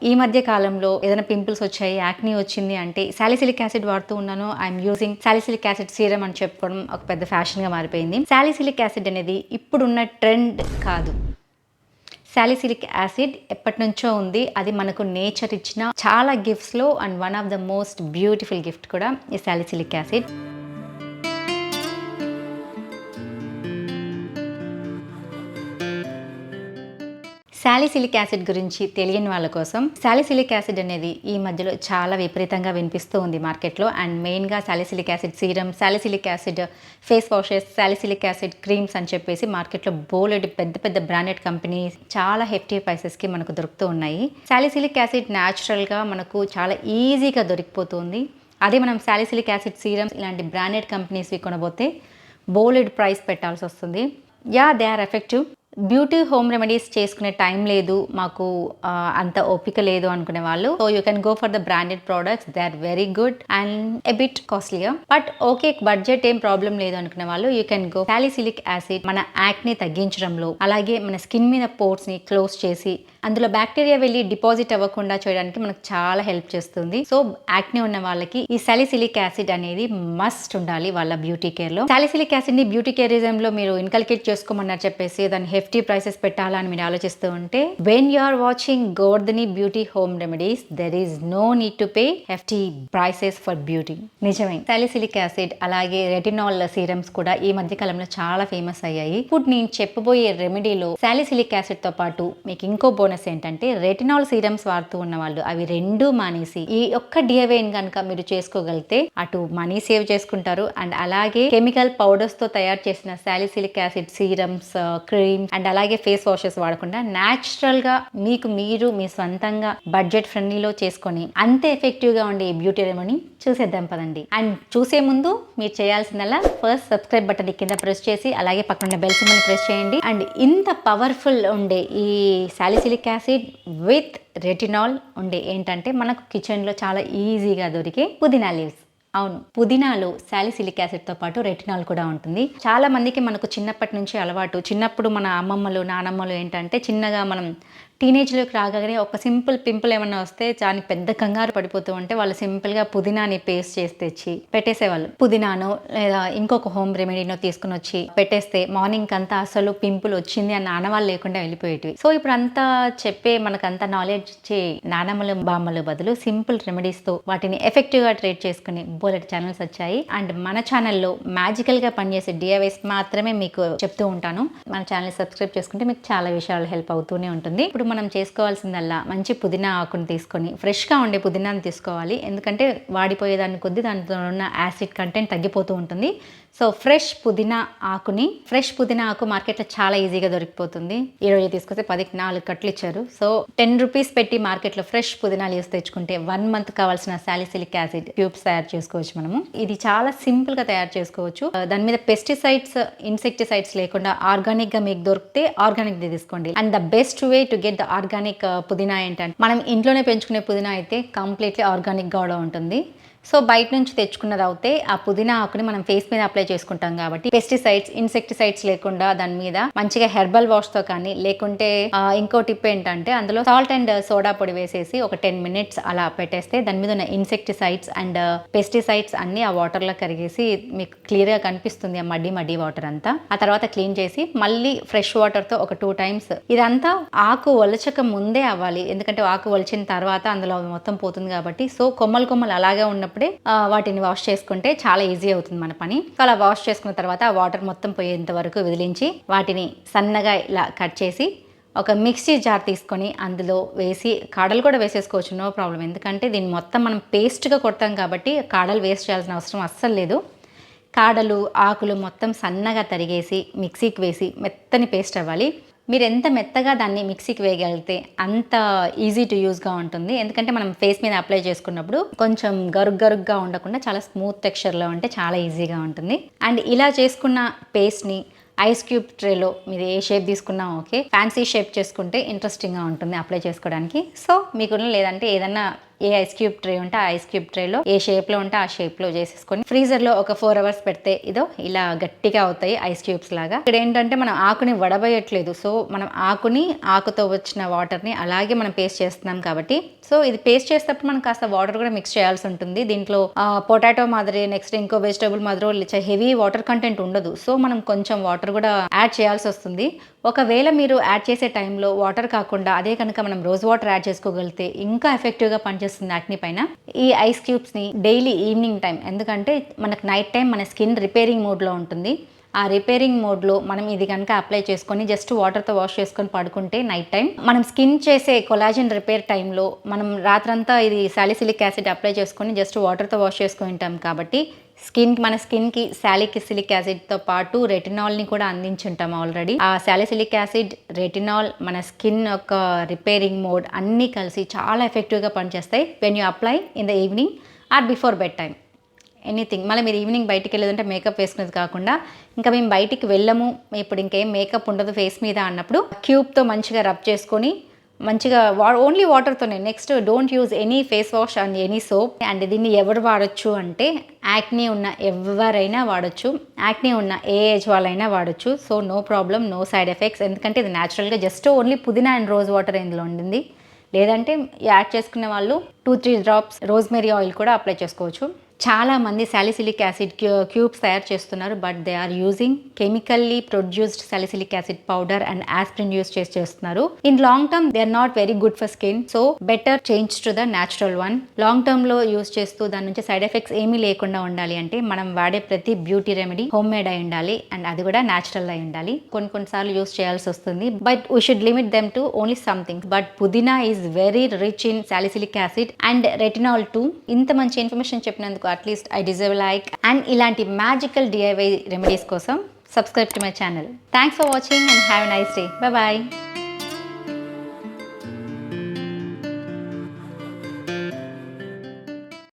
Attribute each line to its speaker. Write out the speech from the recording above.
Speaker 1: ఈ మధ్య కాలంలో ఏదైనా పింపుల్స్ వచ్చాయి, యాక్నీ వచ్చింది అంటే సాలిసిలిక్ యాసిడ్ వాడుతూ ఉన్నాను, I'm using salicylic acid serum అని చెప్పుకోవడం ఒక పెద్ద ఫ్యాషన్గా మారిపోయింది. సాలిసిలిక్ యాసిడ్ అనేది ఇప్పుడున్న ట్రెండ్ కాదు. సాలిసిలిక్ యాసిడ్ ఎప్పటి నుంచో ఉంది. అది మనకు నేచర్ ఇచ్చిన చాలా గిఫ్ట్స్లో and one of the most beautiful gift కూడా ఈ సాలిసిలిక్ యాసిడ్. సాలిసిలిక్ యాసిడ్ గురించి తెలియని వాళ్ళ కోసం, సాలిసిలిక్ యాసిడ్ అనేది ఈ మధ్యలో చాలా విపరీతంగా వినిపిస్తూ ఉంది మార్కెట్లో. అండ్ మెయిన్గా salicylic acid serum, salicylic acid face washes, salicylic acid creams అని చెప్పేసి మార్కెట్లో బోలెడు పెద్ద పెద్ద బ్రాండెడ్ కంపెనీస్ చాలా హెఫ్టీ ప్రైసెస్కి మనకు దొరుకుతూ ఉన్నాయి. సాలిసిలిక్ యాసిడ్ న్యాచురల్గా మనకు చాలా ఈజీగా దొరికిపోతుంది. అదే మనం సాలిసిలిక్ యాసిడ్ సీరమ్స్ ఇలాంటి బ్రాండెడ్ కంపెనీస్వి కొనబోతే బోలెడ్ ప్రైస్ పెట్టాల్సి వస్తుంది. Yeah, they are effective. Beauty home remedies చేసుకునే టైం లేదు, మాకు అంత ఓపిక లేదు అనుకునే వాళ్ళు, so you can go for the branded products. They are very good and a bit కాస్ట్లీగా, బట్ ఓకే బడ్జెట్ ఏం ప్రాబ్లం లేదు అనుకునే వాళ్ళు you can go. Salicylic acid మన యాక్ని తగ్గించడంలో, అలాగే మన స్కిన్ మీద పోర్స్ ని క్లోజ్ చేసి అందులో బ్యాక్టీరియా వెళ్ళి డిపాజిట్ అవ్వకుండా చేయడానికి మనకు చాలా హెల్ప్ చేస్తుంది. సో యాక్ని ఉన్న వాళ్ళకి ఈ సాలిసిలిక్ యాసిడ్ అనేది మస్ట్ ఉండాలి వాళ్ళ బ్యూటీ కేర్ లో. సాలిసిలిక్ యాసిడ్ ని బ్యూటీ కేరిజం లో మీరు ఇన్కల్కేట్ చేసుకోమన్నారు చెప్పేసి దాన్ని హెఫ్టీ ప్రైసెస్ పెట్టాలని మీరు ఆలోచిస్తూ ఉంటే, when you are watching Govardhani beauty home remedies, there is no need to pay hefty prices for beauty. నిజమే, సాలిసిలిక్ యాసిడ్ అలాగే రెటినాల్ సీరమ్స్ కూడా ఈ మధ్య కాలంలో చాలా ఫేమస్ అయ్యాయి. ఇప్పుడు నేను చెప్పబోయే రెమెడీలో సాలిసిలిక్ యాసిడ్ తో పాటు మీకు ఇంకో బోనస్ ఏంటంటే, రెటినాల్ సీరమ్స్ వాడుతూ ఉన్న వాళ్ళు అవి రెండూ మానేసి ఈ ఒక్క డిఐవైన్ కనుక మీరు చేసుకోగలిగితే అటు మనీ సేవ్ చేసుకుంటారు అండ్ అలాగే కెమికల్ పౌడర్స్ తో తయారు చేసిన salicylic acid serums, creams and అలాగే ఫేస్ వాషెస్ వాడకుండా న్యాచురల్ గా మీకు మీరు మీ సొంతంగా బడ్జెట్ ఫ్రెండ్లీలో చేసుకొని అంతే ఎఫెక్టివ్ గా ఉండే ఈ బ్యూటీ రెమెడీ చూసేద్దాం పదండి. అండ్ చూసే ముందు మీరు చేయాల్సిందల్లా ఫస్ట్ సబ్స్క్రైబ్ బటన్ కింద ప్రెస్ చేసి అలాగే పక్కన బెల్ సింబల్ ప్రెస్ చేయండి. అండ్ ఇంత పవర్ఫుల్ ఉండే ఈ సాలిసిలిక్ యాసిడ్ విత్ రెటినాల్ ఉండే ఏంటంటే మనకు కిచెన్లో చాలా ఈజీగా దొరికే పుదీనా లీవ్స్. అవును, పుదీనాలో సాలిసిలిక్ యాసిడ్తో పాటు రెటినాల్ కూడా ఉంటుంది. చాలా మందికి మనకు చిన్నప్పటి నుంచి అలవాటు. చిన్నప్పుడు మన అమ్మమ్మలు నానమ్మలు ఏంటంటే చిన్నగా మనం టీనేజ్లోకి రాగానే ఒక సింపుల్ పింపుల్ ఏమన్నా వస్తే దానికి పెద్ద కంగారు పడిపోతూ ఉంటే వాళ్ళు సింపుల్గా పుదీనాని పేస్ట్ చేసి తెచ్చి పెట్టేసేవాళ్ళు. పుదీనాను లేదా ఇంకొక హోమ్ రెమెడీనో తీసుకుని వచ్చి పెట్టేస్తే మార్నింగ్ అంతా అసలు పింపుల్ వచ్చింది అన్న ఆనవాళ్ళు లేకుండా వెళ్ళిపోయేటివి. సో ఇప్పుడు అంతా చెప్పే మనకంతా నాలెడ్జ్ ఇచ్చే నానమ్మలు బామ్మలు బదులు సింపుల్ రెమెడీస్తో వాటిని ఎఫెక్టివ్గా ట్రీట్ చేసుకుని బోలెడ్ ఛానల్స్ వచ్చాయి. అండ్ మన ఛానల్లో మ్యాజికల్గా పనిచేసే డిఐవైస్ మాత్రమే మీకు చెప్తూ ఉంటాను. మన ఛానల్ సబ్స్క్రైబ్ చేసుకుంటే మీకు చాలా విషయాలు హెల్ప్ అవుతూనే ఉంటుంది. ఇప్పుడు మనం చేసుకోవాల్సిందల్లా మంచి పుదీనా ఆకుని తీసుకొని, ఫ్రెష్గా ఉండే పుదీనాని తీసుకోవాలి. ఎందుకంటే వాడిపోయేదాన్ని కొద్దీ దాంట్లో ఉన్న యాసిడ్ కంటెంట్ తగ్గిపోతూ ఉంటుంది. సో ఫ్రెష్ పుదీనా ఆకు మార్కెట్లో చాలా ఈజీగా దొరికిపోతుంది. ఈరోజు తీసుకొస్తే 10కి 4 కట్టలు ఇచ్చారు. సో 10 రూపీస్ పెట్టి మార్కెట్లో ఫ్రెష్ పుదీనా లీవ్స్ తెచ్చుకుంటే 1 మంత్ కావాల్సిన సాలిసిలిక్ యాసిడ్ ట్యూబ్స్ తయారు చేసుకోవచ్చు మనము. ఇది చాలా సింపుల్ గా తయారు చేసుకోవచ్చు. దాని మీద పెస్టిసైడ్స్, ఇన్సెక్టిసైడ్స్ లేకుండా ఆర్గానిక్ గా మీకు దొరికితే ఆర్గానిక్ ది తీసుకోండి. And the best way to get the organic పుదీనా ఏంటంటే, మనం ఇంట్లోనే పెంచుకునే పుదీనా అయితే కంప్లీట్లీ ఆర్గానిక్ గా ఉంటుంది. సో బయట నుంచి తెచ్చుకున్నది అయితే ఆ పుదీనా ఆకుని మనం ఫేస్ మీద అప్లై చేసుకుంటాం కాబట్టి పెస్టిసైడ్స్, ఇన్సెక్టిసైడ్స్ లేకుండా దాని మీద మంచిగా హెర్బల్ వాష్ తో కానీ, లేకుంటే ఇంకో టిప్ ఏంటంటే అందులో సాల్ట్ అండ్ సోడా పొడి వేసేసి ఒక 10 minutes అలా పెట్టేస్తే దాని మీద ఉన్న ఇన్సెక్టిసైడ్స్ అండ్ పెస్టిసైడ్స్ అన్ని ఆ వాటర్ లో కరిగేసి మీకు క్లియర్ గా కనిపిస్తుంది ఆ మడ్డి వాటర్ అంతా. ఆ తర్వాత క్లీన్ చేసి మళ్ళీ ఫ్రెష్ వాటర్ తో ఒక 2 times. ఇదంతా ఆకు ఒలచక ముందే అవ్వాలి, ఎందుకంటే ఆకు ఒలిచిన తర్వాత అందులో మొత్తం పోతుంది కాబట్టి. సో కొమ్మలు అలాగే ఉన్నప్పుడే వాటిని వాష్ చేసుకుంటే చాలా ఈజీ అవుతుంది మన పని. అలా వాష్ చేసుకున్న తర్వాత ఆ వాటర్ మొత్తం పోయేంత వరకు వదిలించి వాటిని సన్నగా ఇలా కట్ చేసి ఒక మిక్సీ జార్ తీసుకొని అందులో వేసి, కాడలు కూడా వేసేసుకోవచ్చు, నో ప్రాబ్లం. ఎందుకంటే దీన్ని మొత్తం మనం పేస్ట్గా కొడతాం కాబట్టి కాడలు వేస్ట్ చేయాల్సిన అవసరం అస్సలు లేదు. కాడలు, ఆకులు మొత్తం సన్నగా తరిగేసి మిక్సీకి వేసి మెత్తని పేస్ట్ అవ్వాలి. మీరు ఎంత మెత్తగా దాన్ని మిక్సీకి వేయగలిగితే అంత ఈజీ టు యూస్గా ఉంటుంది. ఎందుకంటే మనం ఫేస్ మీద అప్లై చేసుకున్నప్పుడు కొంచెం గరుగ్గా ఉండకుండా చాలా స్మూత్ టెక్స్చర్లో ఉంటే చాలా ఈజీగా ఉంటుంది. అండ్ ఇలా చేసుకున్న పేస్ట్ని ఐస్ క్యూబ్ ట్రేలో మీరు ఏ షేప్ తీసుకున్నా ఓకే, ఫ్యాన్సీ షేప్ చేసుకుంటే ఇంట్రెస్టింగ్గా ఉంటుంది అప్లై చేసుకోవడానికి. సో మీకు లేదంటే ఏదన్నా ఏ ఐస్ క్యూబ్ ట్రే ఉంటే ఆ ఐస్ క్యూబ్ ట్రేలో ఏ షేప్లో ఉంటే ఆ షేప్లో చేసేసుకొని ఫ్రీజర్లో ఒక 4 hours పెడితే ఇదో ఇలా గట్టిగా అవుతాయి ఐస్ క్యూబ్స్ లాగా. ఇక్కడ ఏంటంటే మనం ఆకుని వడబోయట్లేదు, సో మనం ఆకుతో వచ్చిన వాటర్ని అలాగే మనం పేస్ట్ చేస్తున్నాం కాబట్టి, సో ఇది పేస్ట్ చేసేటప్పుడు మనం కాస్త వాటర్ కూడా మిక్స్ చేయాల్సి ఉంటుంది. దీంట్లో పొటాటో మాదిరి నెక్స్ట్ ఇంకో వెజిటబుల్ మాదిరి హెవీ వాటర్ కంటెంట్ ఉండదు, సో మనం కొంచెం వాటర్ కూడా యాడ్ చేయాల్సి వస్తుంది. ఒకవేళ మీరు యాడ్ చేసే టైంలో వాటర్ కాకుండా అదే కనుక మనం రోజ్ వాటర్ యాడ్ చేసుకోగలిగితే ఇంకా ఎఫెక్టివ్గా పనిచేస్తుంది యాక్ని పైన. ఈ ఐస్ క్యూబ్స్ని డైలీ ఈవినింగ్ టైం, ఎందుకంటే మనకు నైట్ టైం మన స్కిన్ రిపేరింగ్ మోడ్లో ఉంటుంది. ఆ రిపేరింగ్ మోడ్లో మనం ఇది కనుక అప్లై చేసుకొని జస్ట్ వాటర్తో వాష్ చేసుకొని పడుకుంటే నైట్ టైం మనం స్కిన్ చేసే కొలాజన్ రిపేర్ టైంలో మనం రాత్రంతా ఇది సాలిసిలిక్ యాసిడ్ అప్లై చేసుకొని జస్ట్ వాటర్తో వాష్ చేసుకొని ఉంటాం కాబట్టి మన స్కిన్కి సాలిసిలిక్ యాసిడ్తో పాటు రెటినాల్ని కూడా అందించుంటాం ఆల్రెడీ. ఆ సాలిసిలిక్ యాసిడ్, రెటినాల్ మన స్కిన్ యొక్క రిపేరింగ్ మోడ్ అన్నీ కలిసి చాలా ఎఫెక్టివ్గా పనిచేస్తాయి when you apply in the evening or before bed time. Anything. మళ్ళీ మీరు ఈవినింగ్ బయటికి వెళ్ళేదంటే మేకప్ వేసుకునేది కాకుండా ఇంకా మేము బయటికి వెళ్ళము, ఇప్పుడు ఇంకేం మేకప్ ఉండదు ఫేస్ మీద అన్నప్పుడు క్యూబ్తో మంచిగా రబ్ చేసుకొని మంచిగా ఓన్లీ వాటర్తోనే. Next don't use any face wash and any soap. And దీన్ని ఎవరు వాడచ్చు అంటే యాక్నీ ఉన్న ఎవరైనా వాడచ్చు, యాక్నీ ఉన్న ఏ ఏజ్ వాళ్ళైనా వాడచ్చు. So no problem, no side effects. ఎందుకంటే ఇది న్యాచురల్గా జస్ట్ ఓన్లీ పుదీనా అండ్ రోజ్ వాటర్ ఇందులో ఉండింది. లేదంటే యాడ్ చేసుకునే వాళ్ళు 2-3 drops రోజ్మెరీ ఆయిల్ కూడా అప్లై చేసుకోవచ్చు. చాలామంది సాలిసిలిక్ యాసిడ్ క్యూబ్స్ తయారు చేస్తున్నారు, but they are using chemically produced salicylic acid powder and aspirin use చేస్తున్నారు. In long term they are not very good for skin, so better change to the natural one. Long term లో use చేస్తూ దాని నుంచి side effects ఏమీ లేకుండా ఉండాలి అంటే మనం వాడే ప్రతి బ్యూటీ రెమెడీ హోమ్ మేడ్ అయి ఉండాలి అండ్ అది కూడా న్యాచురల్ అయి ఉండాలి. కొన్నిసార్లు యూస్ చేయాల్సి వస్తుంది, but we should limit them to only something. But పుదీనా is very rich in salicylic acid and retinol too. ఇంత మంచి ఇన్ఫర్మేషన్ చెప్పినందుకు at least I deserve like. And ఇలాంటి మ్యాజికల్ DIY రెమెడీస్ కోసం subscribe to my channel. Thanks for watching and have a nice day. Bye bye.